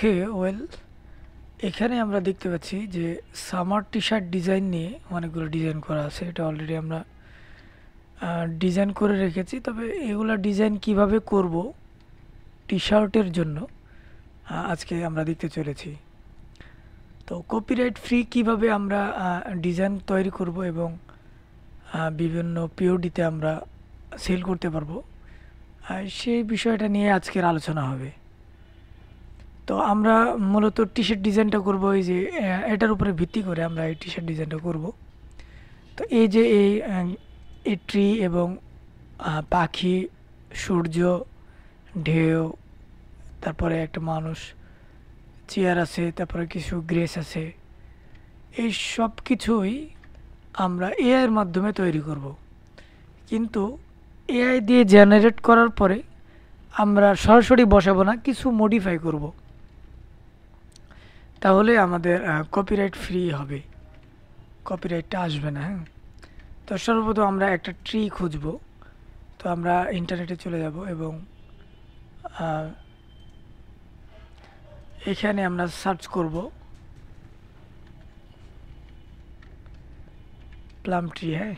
ওকে, well, এখানে আমরা দেখতে পাচ্ছি যে সামার টি শার্ট ডিজাইন নিয়ে অনেকগুলো ডিজাইন করা আছে। এটা অলরেডি আমরা ডিজাইন করে রেখেছি। তবে এগুলা ডিজাইন কিভাবে করব টি শার্টের জন্য আজকে আমরা দেখতে চলেছি। তো কপিরাইট ফ্রি কিভাবে আমরা ডিজাইন তৈরি করব এবং বিভিন্ন পিওডিতে আমরা সেল করতে পারবো, সেই বিষয়টা নিয়ে আজকের আলোচনা হবে। তো আমরা মূলত টি শার্ট ডিজাইনটা করব, এই যে এটার উপরে ভিত্তি করে আমরা এই টি শার্ট ডিজাইনটা করব। তো এই যে এই ট্রি এবং পাখি, সূর্য, ঢেউ, তারপরে একটা মানুষ, চেয়ার আছে, তারপরে কিছু গ্রেস আছে, এই সব কিছুই আমরা এআই এর মাধ্যমে তৈরি করব। কিন্তু এআই দিয়ে জেনারেট করার পরে আমরা সরাসরি বসাবো না, কিছু মডিফাই করব, তাহলে আমাদের কপিরাইট ফ্রি হবে, কপিরাইটটা আসবে না। হ্যাঁ, তো সর্বপ্রথম আমরা একটা ট্রি খুঁজব। তো আমরা ইন্টারনেটে চলে যাব এবং এখানে আমরা সার্চ করব প্লাম ট্রি। হ্যাঁ,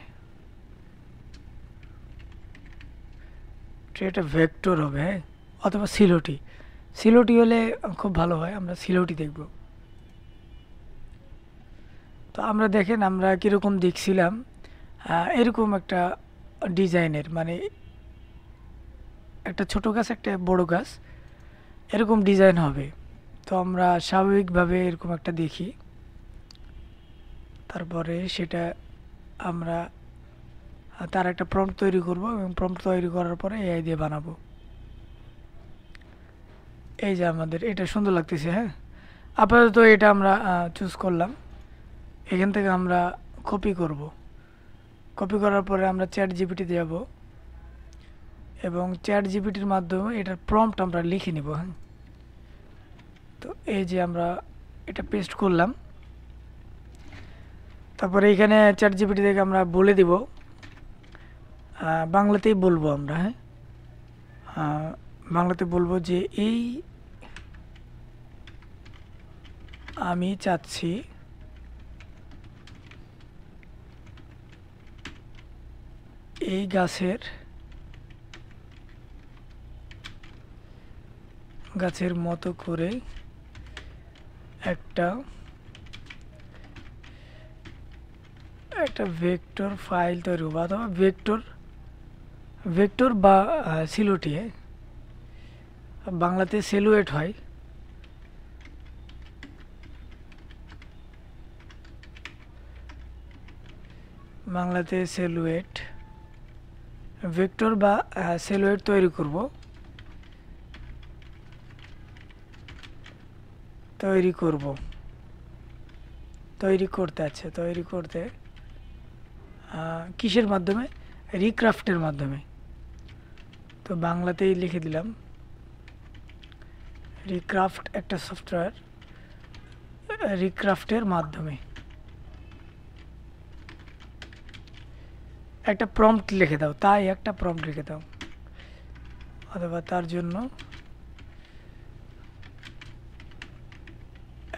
ট্রি, এটা ভেক্টর হবে। হ্যাঁ, অথবা সিলোটি, সিলোটি হলে খুব ভালো হয়, আমরা সিলোটি দেখব। তো আমরা দেখেন আমরা কীরকম দেখছিলাম, এরকম একটা ডিজাইনের, মানে একটা ছোট গাছ, একটা বড় গাছ, এরকম ডিজাইন হবে। তো আমরা স্বাভাবিকভাবে এরকম একটা দেখি, তারপরে সেটা আমরা তার একটা প্রম্পট তৈরি করব এবং প্রম্পট তৈরি করার পরে এআই দিয়ে বানাবো। এই যে আমাদের এটা সুন্দর লাগতেছে। হ্যাঁ, আপাতত এটা আমরা চুজ করলাম। এখান থেকে আমরা কপি করব। কপি করার পরে আমরা চ্যাট জিপিটিতে যাব এবং চ্যাট জিপিটির মাধ্যমে এটার প্রম্পট আমরা লিখে নিব। হ্যাঁ, তো এই যে আমরা এটা পেস্ট করলাম। তারপরে এখানে চ্যাট জিপিটি থেকে আমরা বলে দিব, বাংলাতেই বলবো আমরা। হ্যাঁ, বাংলাতে বলবো যে আমি চাচ্ছি এই গাছের মতো করে একটা ভেক্টর ফাইল তৈরি করবো, অথবা ভেক্টর বা সিলোটি। বাংলাতে সেলুয়েট হয়। বাংলাতে সেলুয়েট, ভেক্টর বা সেলুয়েট তৈরি করব। তৈরি করতে কিসের মাধ্যমে? রিক্রাফটের মাধ্যমে। তো বাংলাতেই লিখে দিলাম, রিক্রাফট একটা সফটওয়্যার, রিক্রাফটের মাধ্যমে একটা প্রম্পট লিখে দাও, তাই একটা প্রম্পট লিখে দাও, অথবা তার জন্য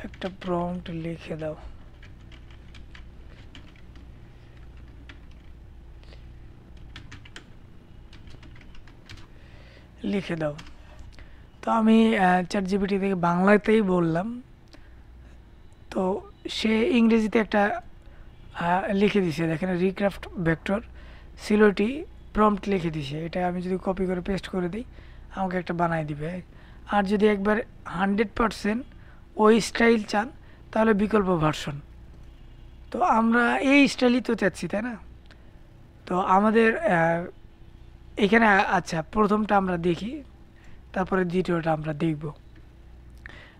একটা প্রম্পট লিখে দাও। তো আমি চ্যাট জিপিটি থেকে বাংলাতেই বললাম, তো সে ইংরেজিতে একটা লিখে দিছে। দেখেন, রিক্রাফট ভেক্টর সিলোটি প্রম্পট লিখে দিছে। এটা আমি যদি কপি করে পেস্ট করে দিই, আমাকে একটা বানাই দিবে। আর যদি একবার 100% ওই স্টাইল চান, তাহলে বিকল্প ভার্সন। তো আমরা এই স্টাইলই তো চাচ্ছি, তাই না? তো আমাদের এখানে আচ্ছা, প্রথমটা আমরা দেখি, তারপরে দ্বিতীয়টা আমরা দেখব।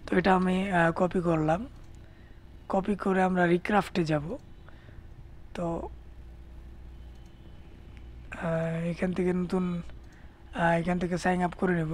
তো এটা আমি কপি করলাম। কপি করে আমরা রিক্রাফটে যাব। তো এখান থেকে এখান থেকে সাইন আপ করে নেব।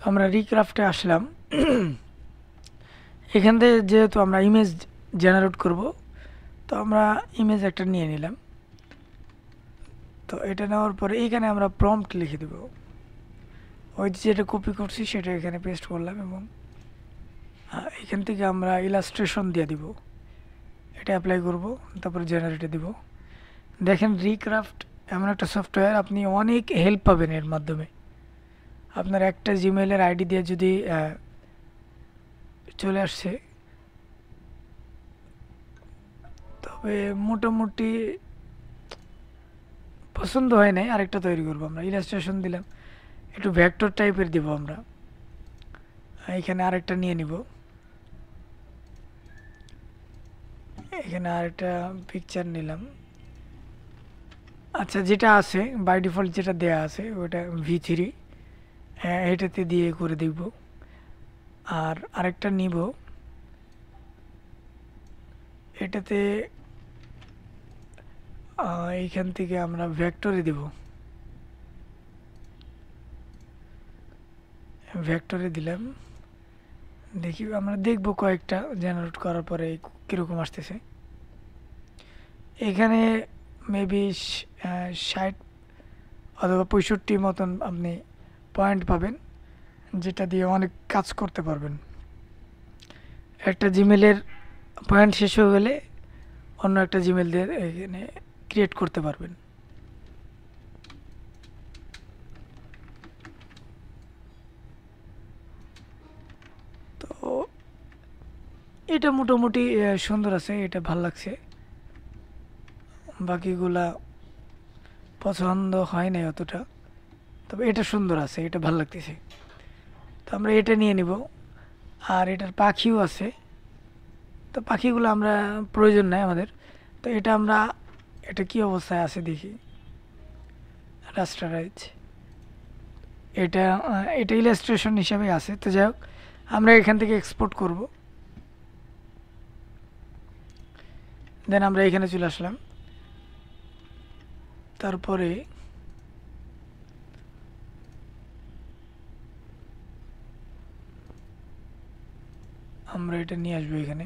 আমরা রিক্রাফটে আসলাম। এখান থেকে যেহেতু আমরা ইমেজ জেনারেট করব, তো আমরা ইমেজ একটা নিয়ে নিলাম। তো এটা নেওয়ার পরে এখানে আমরা প্রম্পট লিখে দেব। ওই যেটা কপি করছি সেটা এখানে পেস্ট করলাম এবং এখান থেকে আমরা ইলাস্ট্রেশন দিয়ে দিব। এটা অ্যাপ্লাই করব, তারপরে জেনারেটে দিব। দেখেন রিক্রাফট এমন একটা সফটওয়্যার, আপনি অনেক হেল্প পাবেন এর মাধ্যমে। আপনার একটা জিমেইলের আইডি দিয়ে যদি চলে আসছে, তবে মোটামুটি পছন্দ হয় নাই, আরেকটা তৈরি করবো আমরা। ইলাস্ট্রেশন দিলাম, একটু ভেক্টর টাইপের দিব আমরা। এখানে আরেকটা নিয়ে নিব, এখানে আরেকটা পিকচার নিলাম। আচ্ছা, যেটা আছে বাই ডিফল্ট যেটা দেয়া আছে ওটা V3, এটাতে দিয়ে করে দেখব। আর আরেকটা নিব, এটাতে এইখান থেকে আমরা ভেক্টরে দেব। ভেক্টরে দিলাম, দেখি আমরা দেখব কয়েকটা জেনারেট করার পরে কীরকম আসতেছে। এখানে মেবি 60 অথবা 65 মতন আপনি পয়েন্ট পাবেন, যেটা দিয়ে অনেক কাজ করতে পারবেন। একটা জিমেলের পয়েন্ট শেষ হয়ে গেলে অন্য একটা জিমেল দিয়ে এখানে ক্রিয়েট করতে পারবেন। তো এটা মোটামুটি সুন্দর আছে, এটা ভাল লাগছে। বাকিগুলা পছন্দ হয় নাই অতটা, তবে এটা সুন্দর আছে, এটা ভাল লাগতেছে। তো আমরা এটা নিয়ে নিব। আর এটার পাখিও আছে, তো পাখিগুলো আমরা প্রয়োজন নাই আমাদের। তো এটা আমরা, এটা কি অবস্থায় আছে দেখি। রাস্টারাইজ, এটা এটা ইলাস্ট্রেশন হিসাবে আছে। তো যাই হোক, আমরা এখান থেকে এক্সপোর্ট করব। দেন আমরা এখানে চলে আসলাম। তারপরে আমরা এটা নিয়ে আসবো এখানে।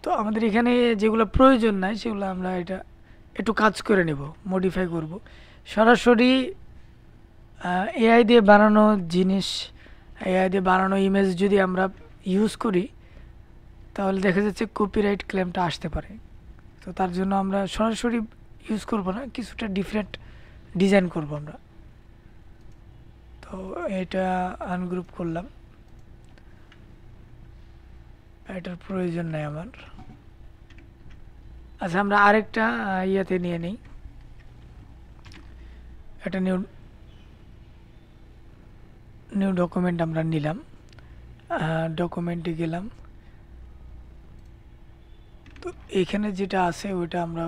তো আমাদের এখানে যেগুলো প্রয়োজন নাই সেগুলো আমরা এটা একটু কাজ করে নেব, মডিফাই করব। সরাসরি এআই দিয়ে বানানো জিনিস, এআই দিয়ে বানানো ইমেজ যদি আমরা ইউজ করি, তাহলে দেখা যাচ্ছে কপিরাইট ক্লেমটা আসতে পারে। তো তার জন্য আমরা সরাসরি ইউজ করব না, কিছুটা ডিফারেন্ট ডিজাইন করব আমরা। তো এটা আনগ্রুপ করলাম, এটার প্রয়োজন নাই আমার। আচ্ছা, আমরা আরেকটা ইয়াতে নিয়ে নিই। একটা নিউ ডকুমেন্ট আমরা নিলাম, ডকুমেন্টে গেলাম। তো এখানে যেটা আছে ওইটা আমরা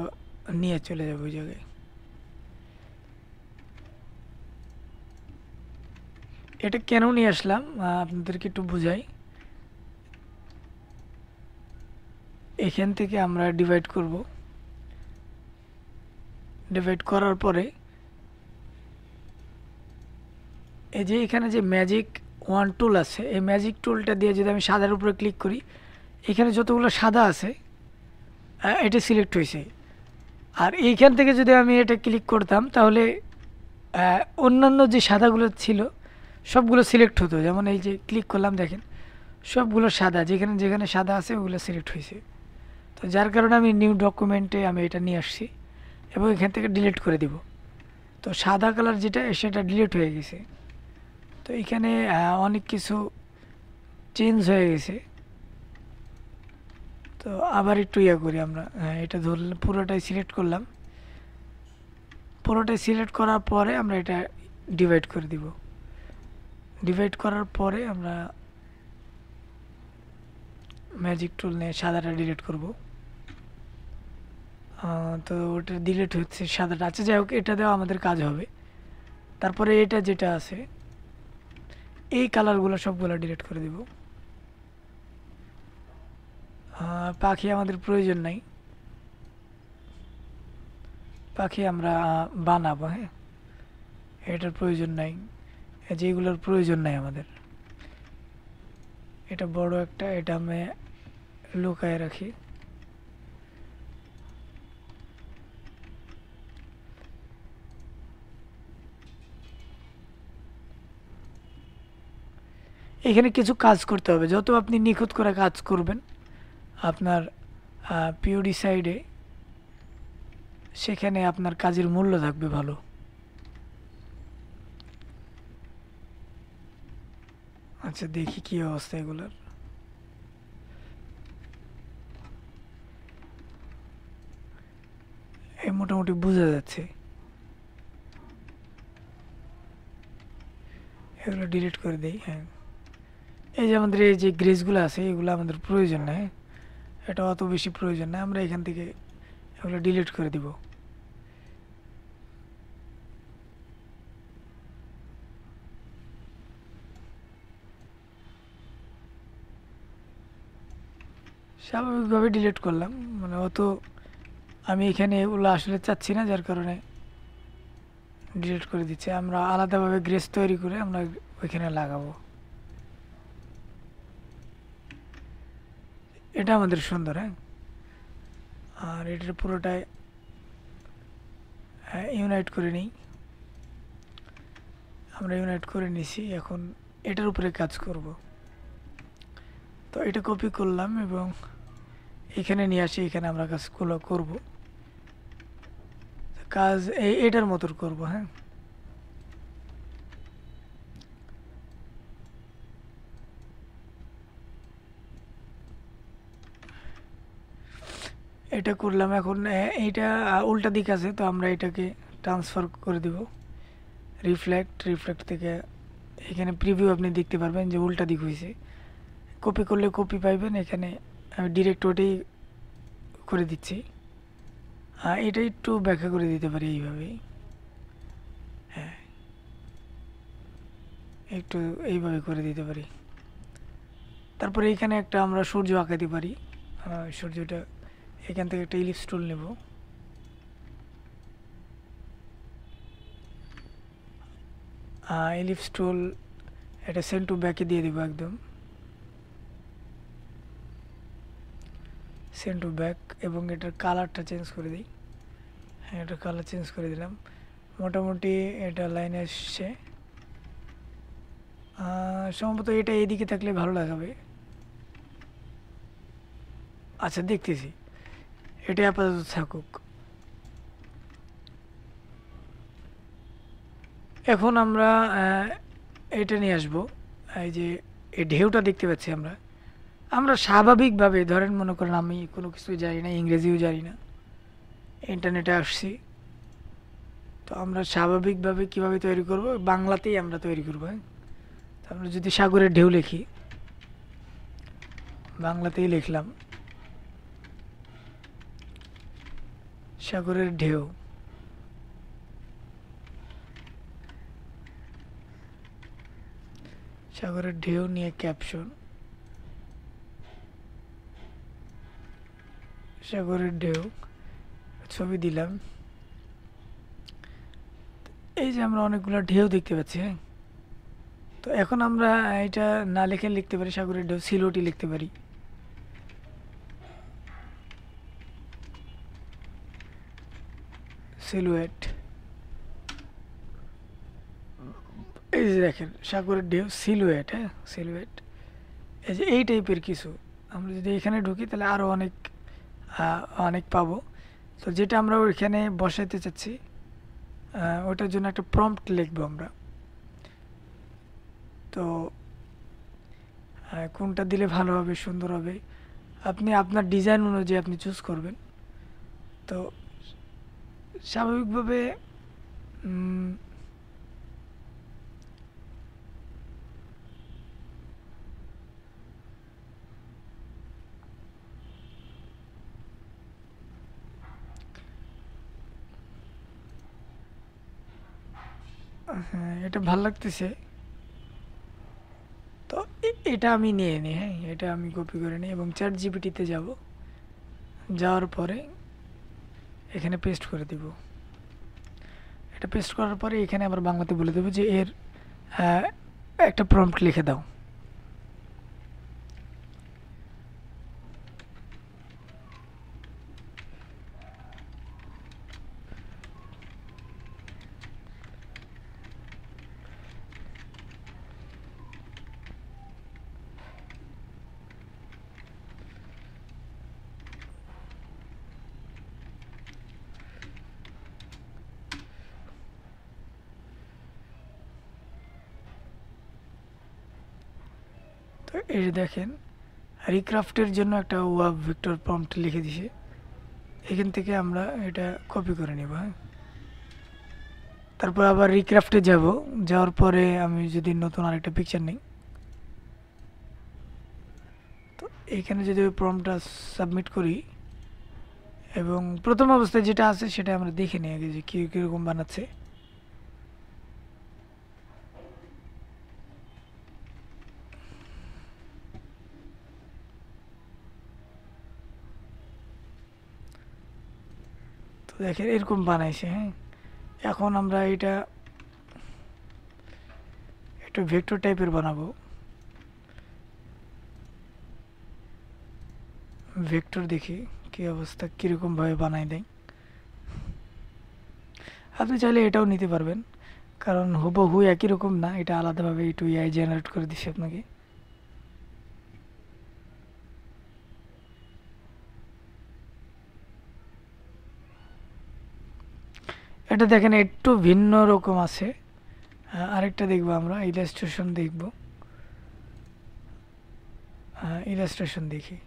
নিয়ে চলে যাব ওই জায়গায়। এটা কেন নিয়ে আসলাম আপনাদেরকে একটু বুঝাই। এখান থেকে আমরা ডিভাইড করব। ডিভাইড করার পরে এই যে এখানে যে ম্যাজিক ওয়ান টুল আছে, এই ম্যাজিক টুলটা দিয়ে যদি আমি সাদার উপরে ক্লিক করি, এখানে যতগুলো সাদা আছে এটা সিলেক্ট হয়েছে। আর এইখান থেকে যদি আমি এটা ক্লিক করতাম, তাহলে অন্যান্য যে সাদাগুলো ছিল সবগুলো সিলেক্ট হতো। যেমন এই যে ক্লিক করলাম, দেখেন সবগুলো সাদা, যেখানে যেখানে সাদা আছে ওগুলো সিলেক্ট হয়েছে। তো যার কারণে আমি নিউ ডকুমেন্টে আমি এটা নিয়ে আসছি এবং এখান থেকে ডিলিট করে দিব। তো সাদা কালার যেটা সেটা ডিলিট হয়ে গেছে। তো এখানে অনেক কিছু চেঞ্জ হয়ে গেছে। তো আবার একটু ইয়া করি আমরা, এটা ধরলাম, পুরোটাই সিলেক্ট করলাম। পুরোটাই সিলেক্ট করার পরে আমরা এটা ডিভাইড করে দিব। ডিভাইড করার পরে আমরা ম্যাজিক টুল নিয়ে সাদাটা ডিলিট করব। তো ওটা ডিলিট হচ্ছে সাদাটা। আচ্ছা, যাই হোক, এটা দেওয়া আমাদের কাজ হবে। তারপরে এটা যেটা আছে, এই কালারগুলো সবগুলো ডিলিট করে দিব। পাখি আমাদের প্রয়োজন নাই, পাখি আমরা বানাবো। হ্যাঁ, এটার প্রয়োজন নাই, যেগুলোর প্রয়োজন নাই আমাদের। এটা বড় একটা, এটা আমি লুকায় রাখি। এখানে কিছু কাজ করতে হবে, যত আপনি নিখুঁত করে কাজ করবেন আপনার পিওডি সাইডে, সেখানে আপনার কাজের মূল্য থাকবে ভালো। আচ্ছা দেখি কি অবস্থা এগুলার। এই মোটামুটি বোঝা যাচ্ছে। এগুলো ডিলিট করে দেই। হ্যাঁ, এই যে আমাদের এই যে গ্রেসগুলো আছে এগুলো আমাদের প্রয়োজন নাই, এটা অত বেশি প্রয়োজন না, আমরা এখান থেকে এগুলো ডিলিট করে দিব। স্বাভাবিকভাবে ডিলিট করলাম, মানে অত আমি এখানে এগুলো আসলে চাচ্ছি না, যার কারণে ডিলিট করে দিচ্ছি। আমরা আলাদাভাবে গ্রেস তৈরি করে আমরা ওইখানে লাগাবো। এটা আমাদের সুন্দর। হ্যাঁ, আর এটার পুরোটাই ইউনাইট করে নিই। আমরা ইউনাইট করে নিছি, এখন এটার উপরে কাজ করব। তো এটা কপি করলাম এবং এখানে নিয়ে আসি, এখানে আমরা কাজগুলো করব। কাজ এটার মতো করব। হ্যাঁ, এটা করলাম। এখন এইটা উল্টা দিক আছে, তো আমরা এটাকে ট্রান্সফার করে দিব। রিফ্লেক্ট থেকে এখানে প্রিভিউ আপনি দেখতে পারবেন যে উল্টা দিক হয়েছে। কপি করলে কপি পাইবেন, এখানে আমি ডিরেক্ট ওটাই করে দিচ্ছি। এটা একটু ব্যাখ্যা করে দিতে পারি এইভাবেই। হ্যাঁ, একটু এইভাবে করে দিতে পারি। তারপরে এখানে একটা আমরা সূর্য আঁকাতে পারি। সূর্যটা এখান থেকে একটা ইলিপস টুল নেব। ইলিপস টুল এটা সেন্ড টু ব্যাকে দিয়ে দেবো, একদম সেন্ড টু ব্যাক, এবং এটার কালারটা চেঞ্জ করে দিই। হ্যাঁ, এটার কালার চেঞ্জ করে দিলাম। মোটামুটি এটা লাইনে এসছে। সম্ভবত এটা এইদিকে থাকলে ভালো লাগাবে। আচ্ছা দেখতেছি, এটা আপাতত থাকুক। এখন আমরা এটা নিয়ে আসবো। এই যে এই ঢেউটা দেখতে পাচ্ছি আমরা, আমরা স্বাভাবিকভাবে ধরেন মনে করেন আমি কোনো কিছুই জানি না, ইংরেজিও জানি না, ইন্টারনেটে আসছি, তো আমরা স্বাভাবিকভাবে কীভাবে তৈরি করব, বাংলাতেই আমরা তৈরি করবো। হ্যাঁ, তো আমরা যদি সাগরের ঢেউ লিখি, বাংলাতেই লিখলাম সাগরের ঢেউ। সাগরের ঢেউ নিয়ে ক্যাপশন, সাগরের ঢেউ, ছবি দিলাম। এই যে আমরা অনেকগুলো ঢেউ দেখতে পাচ্ছি। হ্যাঁ, তো এখন আমরা এটা না লিখে লিখতে পারি সাগরের ঢেউ সিলোটি লিখতে পারি। সিলুয়েট, এই যে দেখেন সাগরের ঢেউ সিলুয়েট। হ্যাঁ, সিলুয়েট, এই যে এই টাইপের কিছু আমরা যদি এখানে ঢুকি তাহলে আরও অনেক অনেক পাবো। তো যেটা আমরা ওইখানে বসাইতে চাচ্ছি ওটার জন্য একটা প্রম্পট লিখবো আমরা। তো কোনটা দিলে ভালো হবে, সুন্দর হবে, আপনি আপনার ডিজাইন অনুযায়ী আপনি চুজ করবেন। তো স্বাভাবিকভাবে হ্যাঁ, এটা ভাল লাগতেছে। তো এটা আমি নিয়ে নিই। হ্যাঁ, এটা আমি কপি করে নিই এবং চ্যাট জিপিটিতে যাব, যাওয়ার পরে এখানে পেস্ট করে দিব। এটা এটা পেস্ট করার পরে এখানে আবার বাংলাতে বলে দেবো যে এর একটা প্রম্পট লিখে দাও। তো এই যে দেখেন রিক্রাফটের জন্য একটা ওয়াব ভেক্টর প্রম্পট লিখে দিছে। এখান থেকে আমরা এটা কপি করে নেব। হ্যাঁ, তারপর আবার রিক্রাফটে যাব, যাওয়ার পরে আমি যদি নতুন আরেকটা পিকচার নিই, তো এইখানে যদি ওই প্রম্পটটা সাবমিট করি এবং প্রথম অবস্থায় যেটা আছে সেটা আমরা দেখে নিই আগে যে কীরকম বানাচ্ছে। তো দেখেন এরকম বানাইছে। হ্যাঁ, এখন আমরা এটা একটু ভেক্টর টাইপের বানাবো। ভেক্টর দেখি কি অবস্থা, কীরকমভাবে বানাই দেয়। আপনি চাইলে এটাও নিতে পারবেন, কারণ হুবহু একই রকম না, এটা আলাদাভাবে একটু এআই জেনারেট করে দিচ্ছে আপনাকে। এটা দেখেন একটু ভিন্ন রকম আছে। আরেকটা দেখবো আমরা, ইলাস্ট্রেশন দেখব। ইলাস্ট্রেশন দেখি।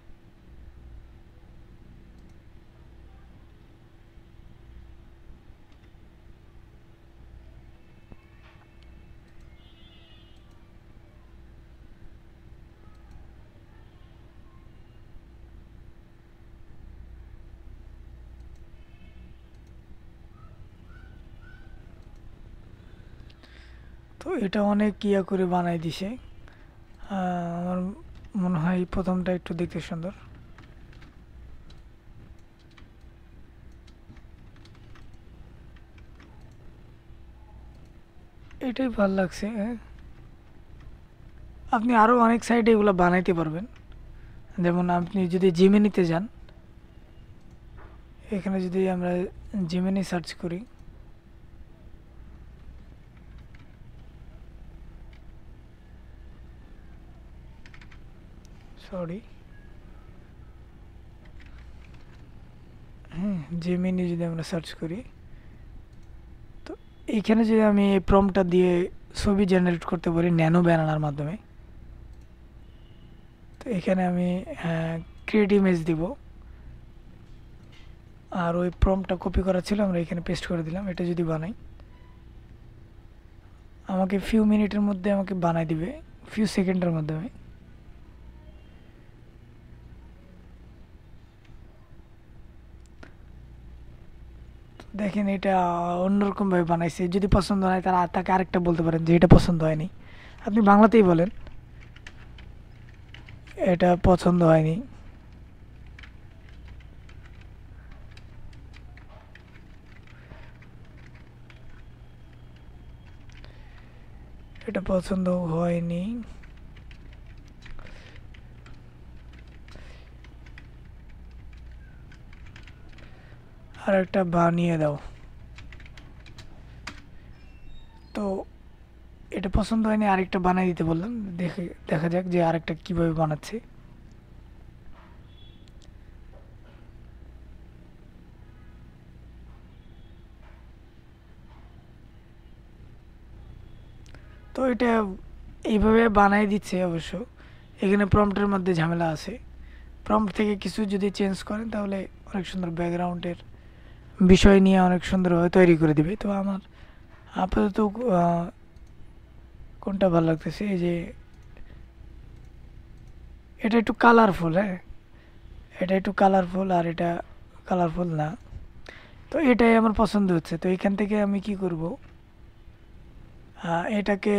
তো এটা অনেক ইয়া করে বানাই দিছে। আমার মনে হয় প্রথমটা একটু দেখতে সুন্দর। এটাই ভাল লাগছে। হ্যাঁ, আপনি আরও অনেক সাইডে এগুলো বানাইতে পারবেন। যেমন আপনি যদি জিমেনিতে যান, এখানে যদি আমরা জিমেনি সার্চ করি, সরি, হ্যাঁ, জিমেনি যদি আমরা সার্চ করি, তো এইখানে যদি আমি এই প্রম্পটটা দিয়ে ছবি জেনারেট করতে পারি ন্যানো ব্যানানার মাধ্যমে, তো এখানে আমি ক্রিয়েট ইমেজ দিব। আর ওই প্রম্পটটা কপি করা ছিল, আমরা এখানে পেস্ট করে দিলাম। এটা যদি বানাই, আমাকে ফিউ মিনিটের মধ্যে আমাকে বানাই দিবে, ফিউ সেকেন্ডের মাধ্যমে। দেখেন এটা অন্যরকমভাবে বানাইছে। যদি পছন্দ হয় তারা তাকে আরেকটা বলতে পারেন যে এটা পছন্দ হয়নি, আপনি বাংলাতেই বলেন এটা পছন্দ হয়নি। এটা পছন্দ হয়নি, আর একটা বানিয়ে দাও। তো এটা পছন্দ হয়নি, আরেকটা বানিয়ে দিতে বললাম। দেখা যাক যে আরেকটা কিভাবে বানাচ্ছে। তো এটা এইভাবে বানাই দিচ্ছে। অবশ্য এখানে প্রম্পটের মধ্যে ঝামেলা আছে। প্রম্পট থেকে কিছু যদি চেঞ্জ করেন তাহলে অনেক সুন্দর ব্যাকগ্রাউন্ডের বিষয় নিয়ে অনেক সুন্দরভাবে তৈরি করে দিবে। তো আমার আপাতত কোনটা ভালো লাগতেছে, এই যে এটা একটু কালারফুল। হ্যাঁ, এটা একটু কালারফুল, আর এটা কালারফুল না। তো এটাই আমার পছন্দ হচ্ছে। তো এখান থেকে আমি কি করব, এটাকে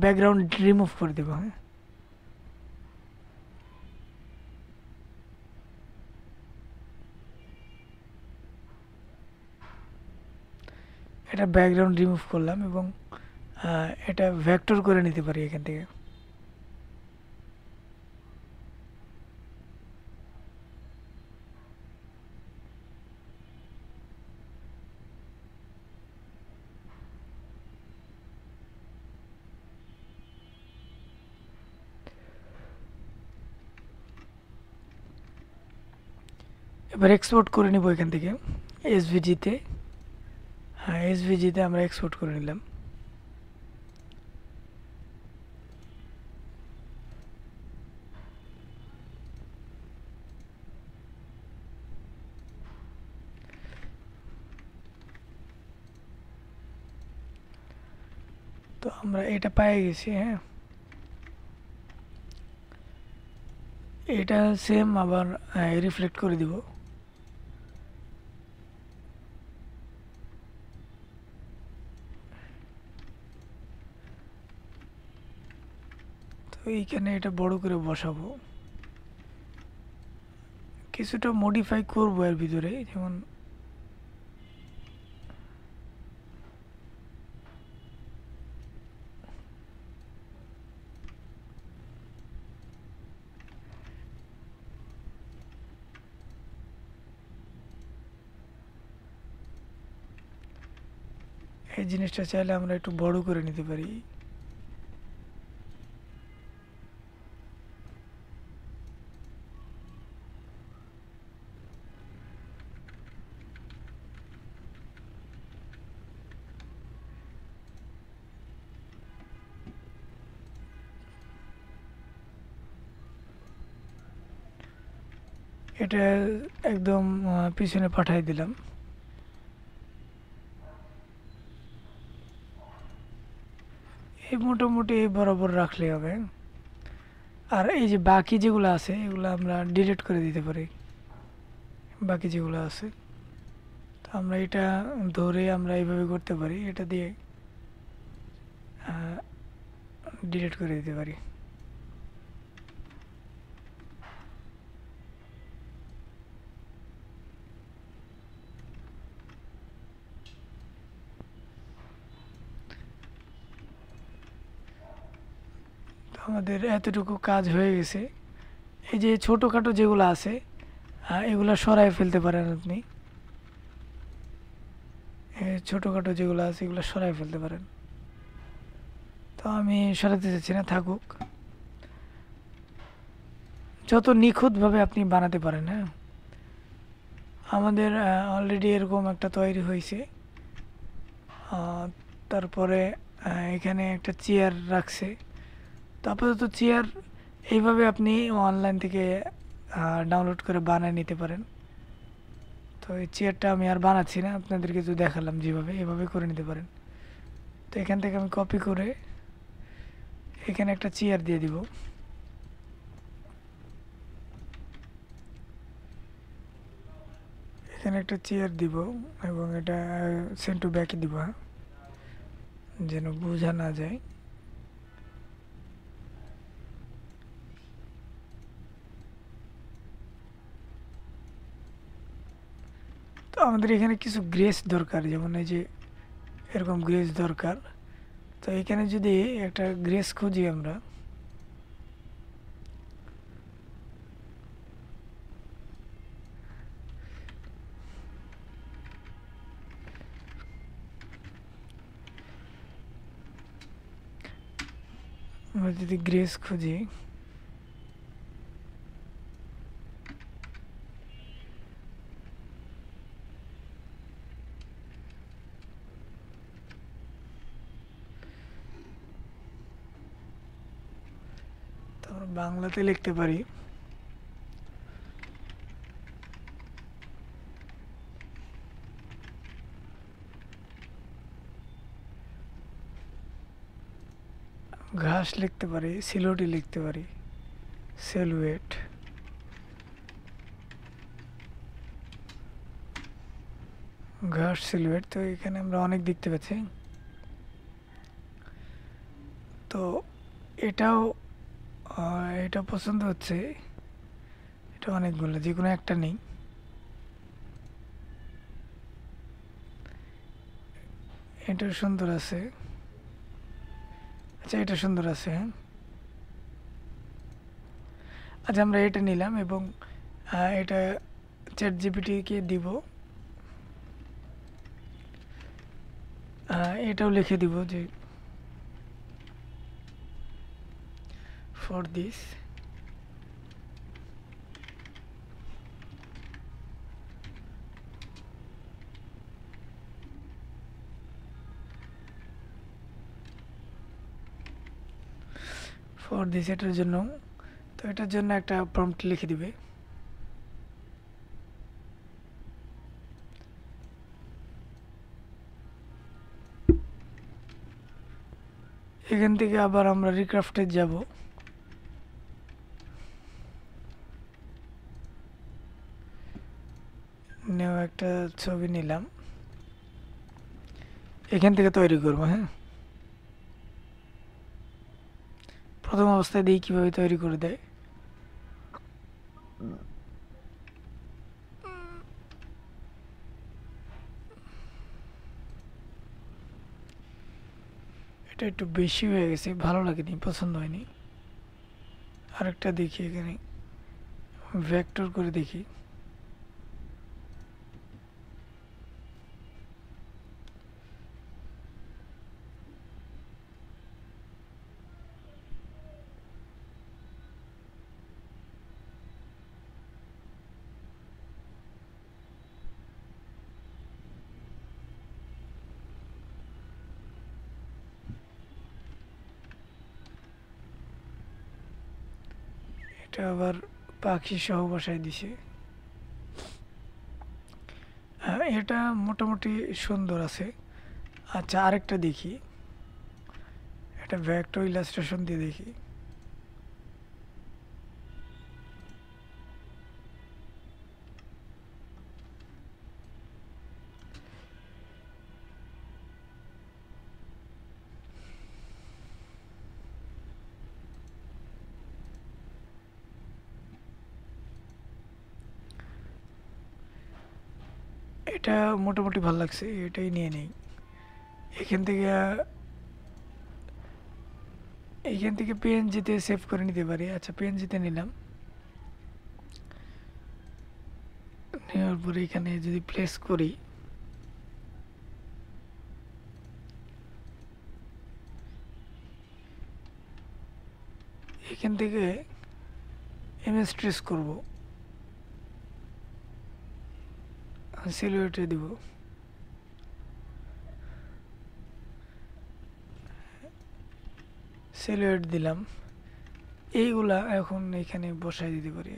ব্যাকগ্রাউন্ড রিমুভ করে দেবো। হ্যাঁ, এটা ব্যাকগ্রাউন্ড রিমুভ করলাম এবং এটা ভেক্টর করে নিতে পারি এখান থেকে। এবার এক্সপোর্ট করে নিব এখান থেকে এসভিজিতে। হ্যাঁ, এসভিজিতে আমরা এক্সপোর্ট করে নিলাম। তো আমরা এটা পেয়ে গেছি। হ্যাঁ, এটা সেম আবার রিফ্লেক্ট করে দিব। তো এইখানে এটা বড় করে বসাবো, কিছুটা মডিফাই করবো এর ভিতরে, যেমন এই জিনিসটা চাইলে আমরা একটু বড় করে নিতে পারি। এটা একদম পিছনে পাঠাই দিলাম। এই মোটামুটি বরাবর রাখলে হবে। আর এই যে বাকি যেগুলো আছে এগুলো আমরা ডিলিট করে দিতে পারি, বাকি যেগুলো আছে। তো আমরা এটা ধরে আমরা এইভাবে করতে পারি, এটা দিয়ে ডিলিট করে দিতে পারি। তো আমাদের এতটুকু কাজ হয়ে গেছে। এই যে ছোটোখাটো যেগুলো আছে এগুলো সরাই ফেলতে পারেন আপনি। ছোটোখাটো যেগুলো আছে এগুলো সরাই ফেলতে পারেন। তো আমি সরাতে চাচ্ছি না, থাকুক। যত নিখুঁতভাবে আপনি বানাতে পারেন। হ্যাঁ, আমাদের অলরেডি এরকম একটা তৈরি হয়েছে। তারপরে এখানে একটা চেয়ার রাখছে। তো আপাতত চেয়ার এইভাবে আপনি অনলাইন থেকে ডাউনলোড করে বানিয়ে নিতে পারেন। তো এই চেয়ারটা আমি আর বানাচ্ছি না, আপনাদেরকে তো দেখালাম যেভাবে, এভাবে করে নিতে পারেন। তো এখান থেকে আমি কপি করে এখানে একটা চেয়ার দিয়ে দিব। এখানে একটা চেয়ার দিব এবং এটা সেন্ড টু ব্যাকে দিব, হ্যাঁ, যেন বোঝা না যায়। তো আমাদের এখানে কিছু গ্রেস দরকার, যেমন এই যে এরকম গ্রেস দরকার। তো এখানে যদি একটা গ্রেস খুঁজি আমরা, যদি গ্রেস খুঁজি, তারপর বাংলাতে লিখতে পারি ঘাস, লিখতে পারি সিলোটি, লিখতে পারি সেলুয়েট। ঘাস সিলুয়েট। তো এখানে আমরা অনেক দেখতে পাচ্ছি। তো এটাও এটা পছন্দ হচ্ছে, এটা অনেকগুলো, যে কোনো একটা নেই। এটা সুন্দর আছে। আচ্ছা, এটা সুন্দর আছে, হ্যাঁ। আচ্ছা, আমরা এটা নিলাম এবং এটা চ্যাট জিপিটিকে দিব। এটাও লিখে দিব যে ফর দিস এটার জন্য, তো এটার জন্য একটা প্রম্পট লিখে দিবে। এখান থেকে আবার আমরা রিক্রাফটে যাব। নেও একটা ছবি নিলাম, এখান থেকে তৈরি করব। হ্যাঁ, প্রথম অবস্থায় দেখি কিভাবে তৈরি করে দেয়। এটা একটু বেশি হয়ে গেছে, ভালো লাগেনি, পছন্দ হয়নি। আরেকটা দেখি, এখানে ভেক্টর করে দেখি। এটা আবার পাখি সহ বসায় দিছে। এটা মোটামুটি সুন্দর আছে। আচ্ছা, আরেকটা দেখি, এটা ভেক্টর ইলাস্ট্রেশন দিয়ে দেখি। এটা মোটামুটি ভালো লাগছে, এটাই নিয়ে নেই। এখান থেকে পিএনজিতে সেভ করে নিতে পারি। আচ্ছা, পিএনজিতে নিলাম, নেওয়ার পরে এখানে যদি প্লেস করি, এখান থেকে ইমেজ ট্রেস করব, সিলুয়েটে দিব। সিলুয়েট দিলাম, এইগুলা এখন এখানে বসাই দিতে পারি।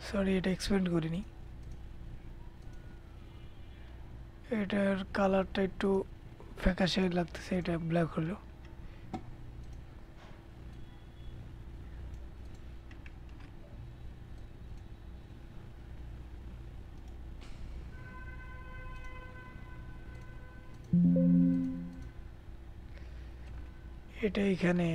সরি, এটা এক্সপেন্ড করিনি। এটার কালারটা একটু ফ্যাকাশে লাগতেছে, এটা ব্ল্যাক হলো। এটা এখানে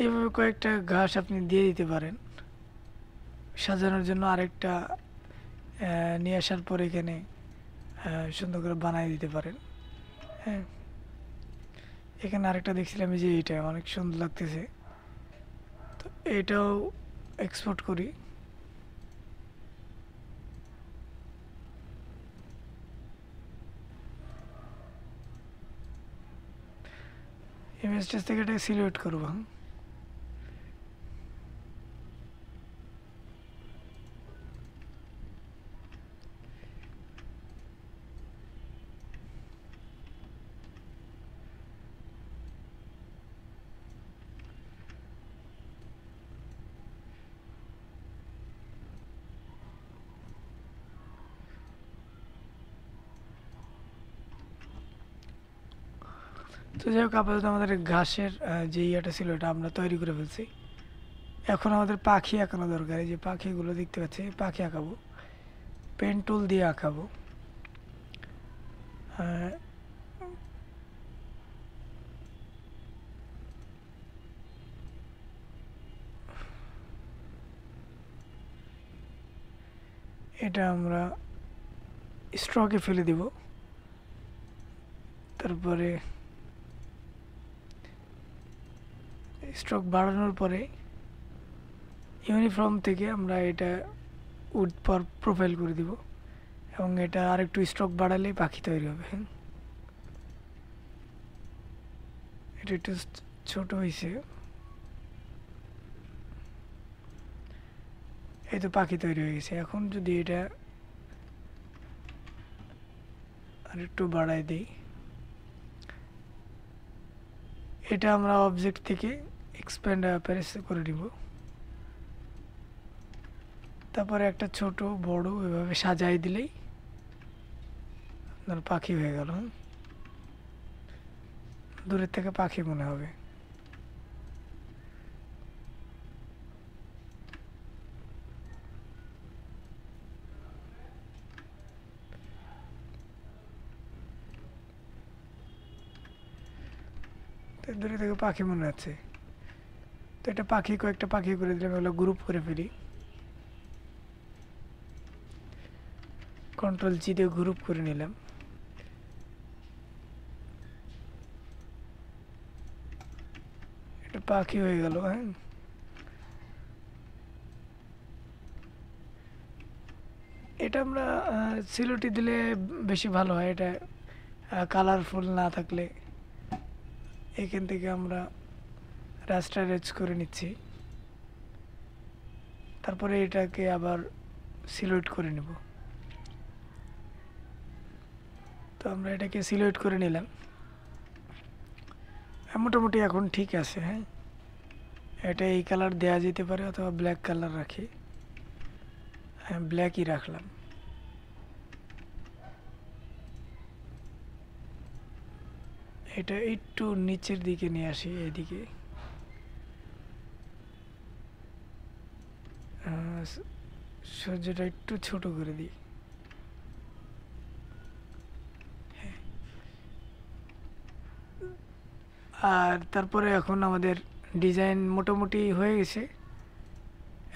এইভাবে কয়েকটা ঘাস আপনি দিয়ে দিতে পারেন সাজানোর জন্য। আরেকটা নিয়ে আসার পর এখানে সুন্দর করে বানিয়ে দিতে পারেন। হ্যাঁ, এখানে আরেকটা দেখছিলাম যে এটা অনেক সুন্দর লাগতেছে, তো এটাও এক্সপোর্ট করি। ইমেজটা থেকে এটাকে সিলেক্ট করবো। তো যাই হোক, আপাতত আমাদের ঘাসের যে ইয়েটা ছিল এটা আমরা তৈরি করে ফেলছি। এখন আমাদের পাখি আঁকানো দরকার। এই যে পাখিগুলো দেখতে পাচ্ছি, পাখি আঁকাবো, পেন টুল দিয়ে আঁকাবো। এটা আমরা স্ট্রকে ফেলে দিব। তারপরে স্ট্রোক বাড়ানোর পরে ইউনিফর্ম থেকে আমরা এটা উড পর প্রোফাইল করে দিব এবং এটা আরেকটু স্ট্রোক বাড়ালেই পাখি তৈরি হবে। এটা একটু ছোট হয়েছে, এই তো পাখি তৈরি হয়ে গেছে। এখন যদি এটা আরেকটু বাড়াই দিই, এটা আমরা অবজেক্ট থেকে এক্সপ্যান্ড অ্যাপারেস করে দিব। তারপরে একটা ছোট বড় এভাবে সাজাই দিলেই আপনার পাখি হয়ে গেল। দূরের থেকে পাখি মনে হবে। দূরে থেকে পাখি মনে হচ্ছে। তো এটা পাখি কয়েকটা পাখি করে দিলাম, এগুলো গ্রুপ করে ফেলি। কন্ট্রোল জি দিয়ে গ্রুপ করে নিলাম। এটা পাখি হয়ে গেল। হ্যাঁ, এটা আমরা সিলোটি দিলে বেশি ভালো হয়। এটা কালারফুল না থাকলে এখান থেকে আমরা রাস্টারাইজ করে নিচ্ছি। তারপরে এটাকে আবার সিলেক্ট করে নেব। তো আমরা এটাকে সিলেক্ট করে নিলাম। মোটামুটি এখন ঠিক আছে। হ্যাঁ, এটা এই কালার দেওয়া যেতে পারে অথবা ব্ল্যাক কালার রাখি। হ্যাঁ, ব্ল্যাকই রাখলাম। এটা একটু নিচের দিকে নিয়ে আসি, এদিকে। সূর্যটা একটু ছোট করে দিই। আর তারপরে এখন আমাদের ডিজাইন মোটামুটি হয়ে গেছে।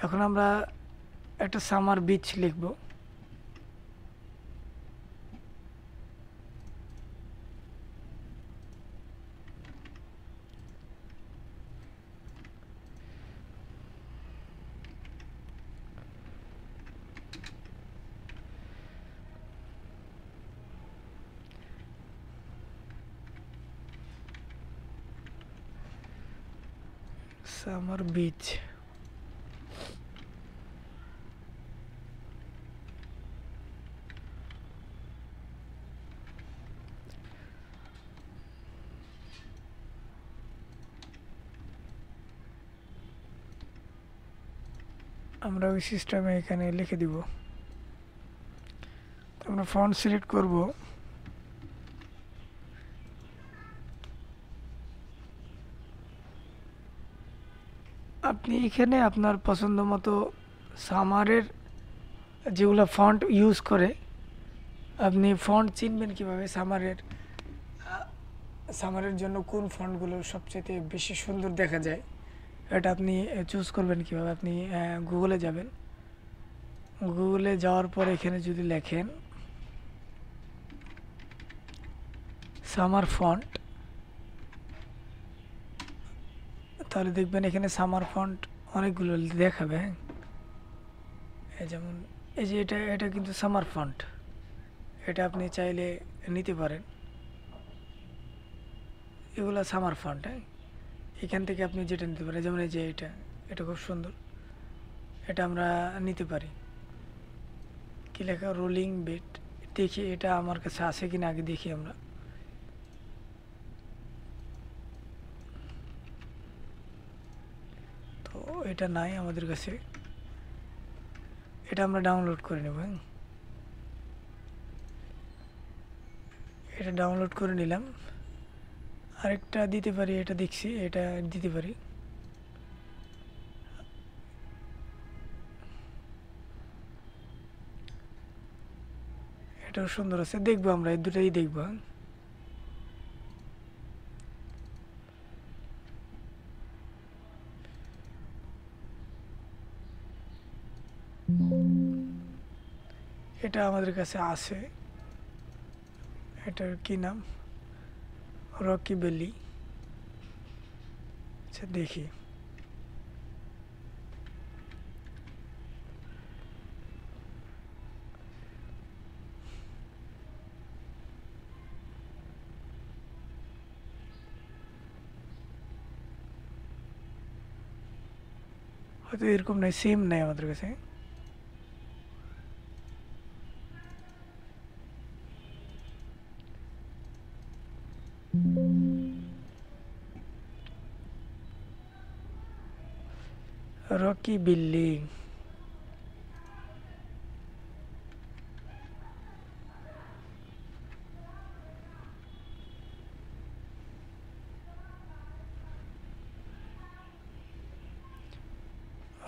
এখন আমরা একটা সামার বিচ লিখব। Summer beach. আমরা ওই সিস্টেমে এখানে লিখে দিব। আমরা ফন্ট সিলেক্ট করব। আপনি এখানে আপনার পছন্দ মতো সামারের যেগুলো ফন্ট ইউজ করে, আপনি ফন্ট চিনবেন কিভাবে সামারের জন্য কোন ফন্টগুলো সবচেয়ে বেশি সুন্দর দেখা যায়, এটা আপনি চুজ করবেন কিভাবে। আপনি গুগলে যাবেন। গুগলে যাওয়ার পর এখানে যদি লেখেন সামার ফন্ট, তাহলে দেখবেন এখানে সামার ফন্ট অনেকগুলো দেখাবে। যেমন এই যে এটা কিন্তু সামার ফন্ট, এটা আপনি চাইলে নিতে পারেন। এগুলো সামার ফন্ট। হ্যাঁ, এখান থেকে আপনি যেটা নিতে পারেন। যেমন এই যে এটা খুব সুন্দর, এটা আমরা নিতে পারি। কি লেখা, রোলিং বেট। দেখি এটা আমার কাছে আছে কিনা আগে দেখি আমরা। তো এটা নাই আমাদের কাছে, এটা আমরা ডাউনলোড করে নেব। হ্যাঁ, এটা ডাউনলোড করে নিলাম। আরেকটা দিতে পারি, এটা দেখছি, এটা দিতে পারি। এটাও সুন্দর আছে, দেখবো আমরা এই দুটাই দেখবো। এটা আমাদের কাছে আছে। এটার কি নাম? Rocky valley. আচ্ছা দেখি। হয়তো এরকম নাই, সেম নাই আমাদের কাছে। Rocky building.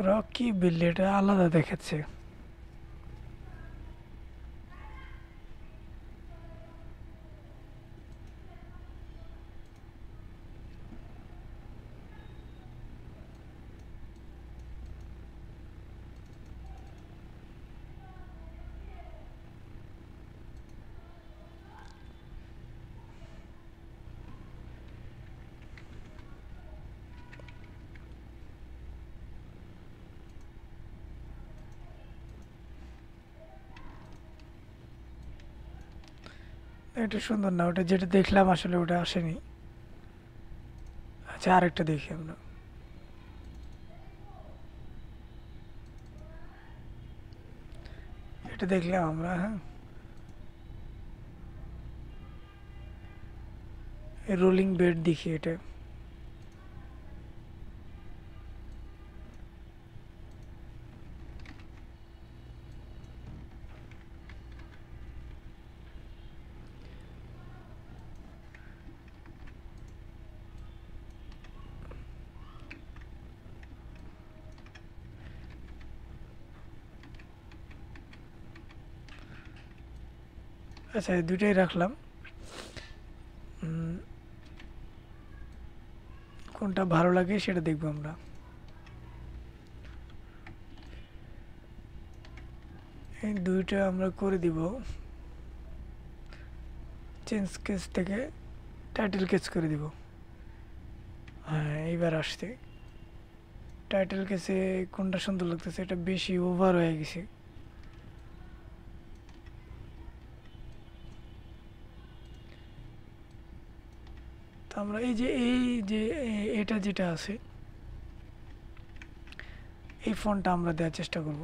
রকি বিল্ডিং এটা আলাদা দেখাচ্ছে। এটা সুন্দর না, ওটা যেটা দেখলাম আসলে ওটা আসেনি। আচ্ছা আরেকটা দেখি আমরা। এটা দেখলাম আমরা, হ্যাঁ। রোলিং বেড দেখি এটা। আচ্ছা এই দুইটাই রাখলাম। কোনটা ভালো লাগে সেটা দেখবো আমরা। এই দুইটা আমরা করে দিব চেঞ্জ কেস থেকে টাইটেল কেস করে দিব। হ্যাঁ এইবার আসছে টাইটেল কেসে কোনটা সুন্দর লাগতেছে, এটা বেশি ওভার হয়ে গেছে। তো আমরা এটা যেটা আছে এই ফোনটা আমরা দেওয়ার চেষ্টা করব।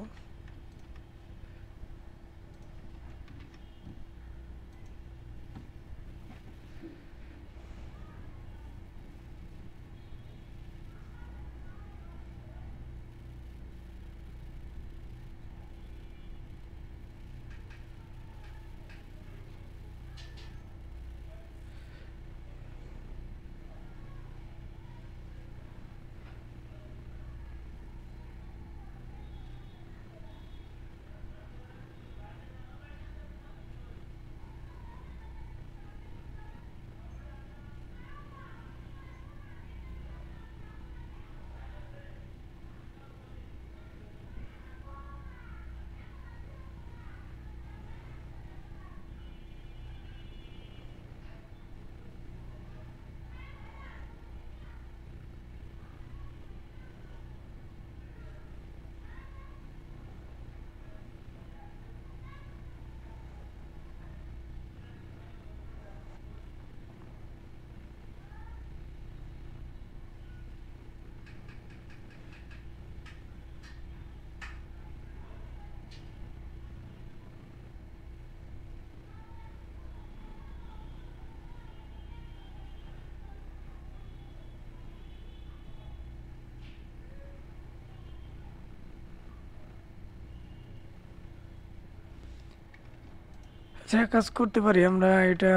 যা কাজ করতে পারি আমরা, এটা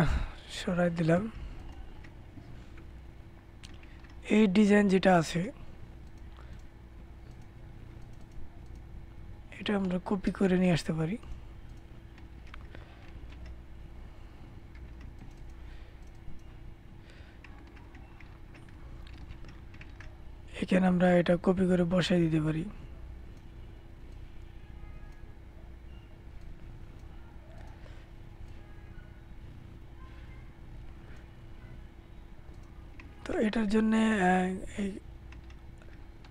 সরাই দিলাম। এই ডিজাইন যেটা আছে এটা আমরা কপি করে নিয়ে আসতে পারি। এখানে আমরা এটা কপি করে বসাই দিতে পারি। তো এটার জন্য এই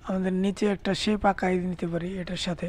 আমাদের নিচে একটা শেপ আঁকাই নিতে পারি এটার সাথে।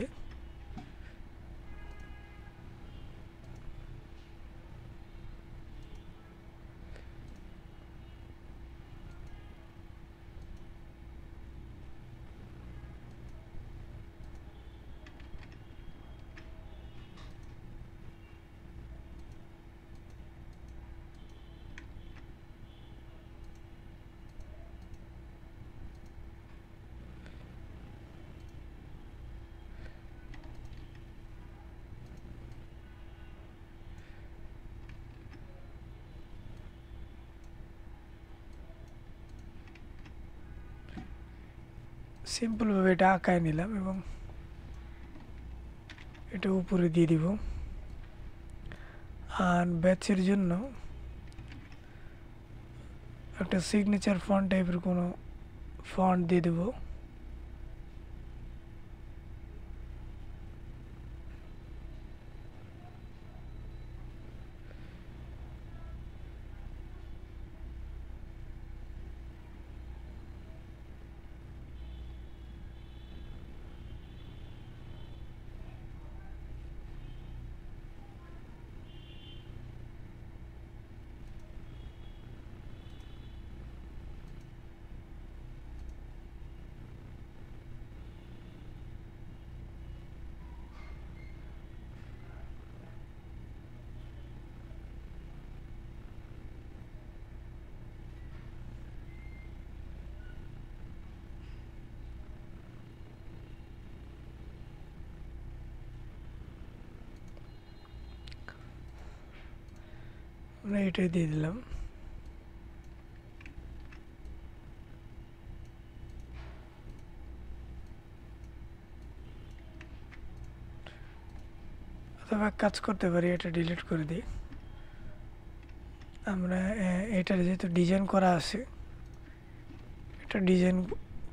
সিম্পলভাবে এটা আঁকায় নিলাম এবং এটা উপরে দিয়ে দিব। আর ব্যাচের জন্য একটা সিগনেচার ফন্ট টাইপের কোনো ফন্ট দিয়ে দেবো। আমরা এটাই দিয়ে দিলাম। অথবা এক কাজ করতে পারি, এটা ডিলিট করে দিই। আমরা এটার যেহেতু ডিজাইন করা আছে, এটা ডিজাইন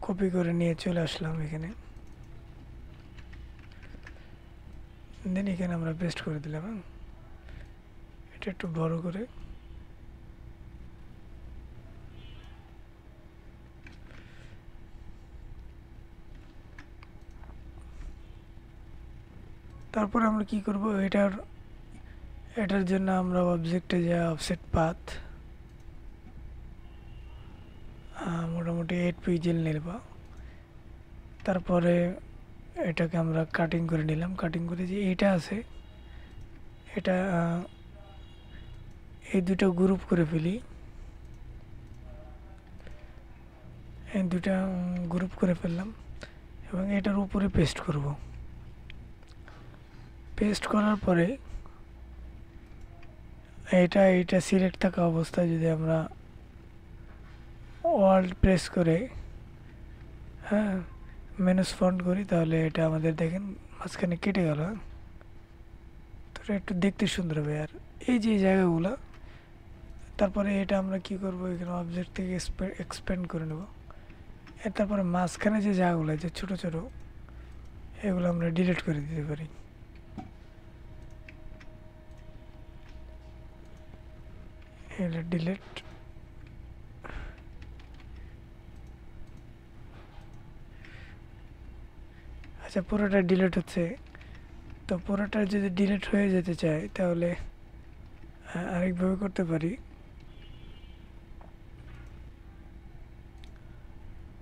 কপি করে নিয়ে চলে আসলাম এখানে, দেন এখানে আমরা পেস্ট করে দিলাম। এটা একটু বড় করে তারপর আমরা কি করব, এটার জন্য আমরা অবজেক্টে যা অফসেট পাথ মোটামুটি 8 পিক্সেল নেব। তারপরে এটাকে আমরা কাটিং করে নিলাম। কাটিং করে যে এটা আছে, এটা এই দুটো গ্রুপ করে ফেলি। এই দুটা গ্রুপ করে ফেললাম এবং এটার উপরে পেস্ট করব। পেস্ট করার পরে এটা সিলেক্ট থাকা অবস্থায় যদি আমরা অল্ট প্রেস করে হ্যাঁ মেনুস ফন্ট করি, তাহলে এটা আমাদের দেখেন মাঝখানে কেটে গেল। তো এটা একটু দেখতে সুন্দর হবে। আর এই যে জায়গাগুলো, তারপরে এটা আমরা কি করব, এখানে অবজেক্ট থেকে এক্সপ্যান্ড করে নেব। তারপরে মাঝখানে যে জায়গাগুলো যে ছোট ছোট, এগুলো আমরা ডিলিট করে দিতে পারি। এটা ডিলিট। আচ্ছা, পুরোটা ডিলিট হচ্ছে। তো পুরোটা যদি ডিলিট হয়ে যেতে চায় তাহলে আরেকভাবে করতে পারি।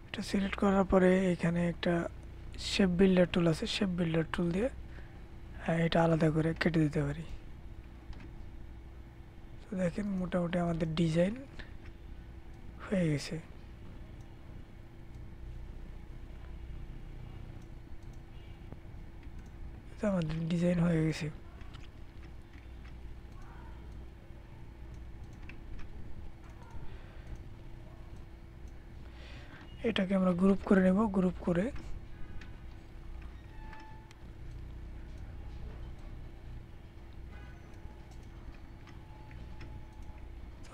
এটা সিলেক্ট করার পরে এখানে একটা শেপ বিল্ডার টুল আছে, শেপ বিল্ডার টুল দিয়ে এটা আলাদা করে কেটে দিতে পারি। তো দেখেন মোটামুটি আমাদের ডিজাইন হয়ে গেছে। আমাদের ডিজাইন হয়ে গেছে। এটাকে আমরা গ্রুপ করে নেব। গ্রুপ করে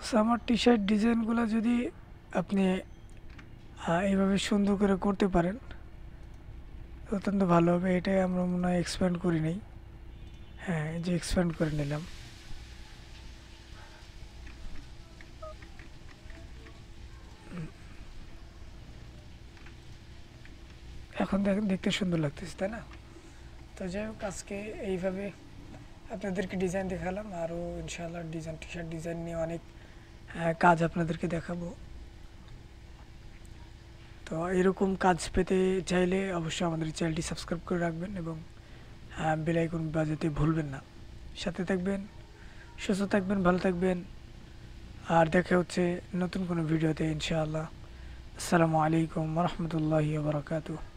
সামার টি শার্ট ডিজাইনগুলো যদি আপনি এইভাবে সুন্দর করে করতে পারেন অত্যন্ত ভালো হবে। এটাই আমরা মনে হয় এক্সপ্যান্ড করি নাই। হ্যাঁ, যে এক্সপ্যান্ড করে নিলাম। এখন দেখেন দেখতে সুন্দর লাগতেছে, তাই না? তো যাই হোক, আজকে এইভাবে আপনাদেরকে ডিজাইন দেখালাম। আরও ইনশাআল্লাহ ডিজাইন টি শার্ট ডিজাইন নিয়ে অনেক কাজ আপনাদেরকে দেখাবো। তো এরকম কাজ পেতে চাইলে অবশ্যই আমাদের চ্যানেলটি সাবস্ক্রাইব করে রাখবেন এবং বেল আইকন বাজাতে ভুলবেন না। সাথে থাকবেন, সুস্থ থাকবেন, ভালো থাকবেন। আর দেখা হচ্ছে নতুন কোনো ভিডিওতে ইনশাআল্লাহ। আসসালামু আলাইকুম ওয়া রাহমাতুল্লাহি ওয়া বারাকাতুহু।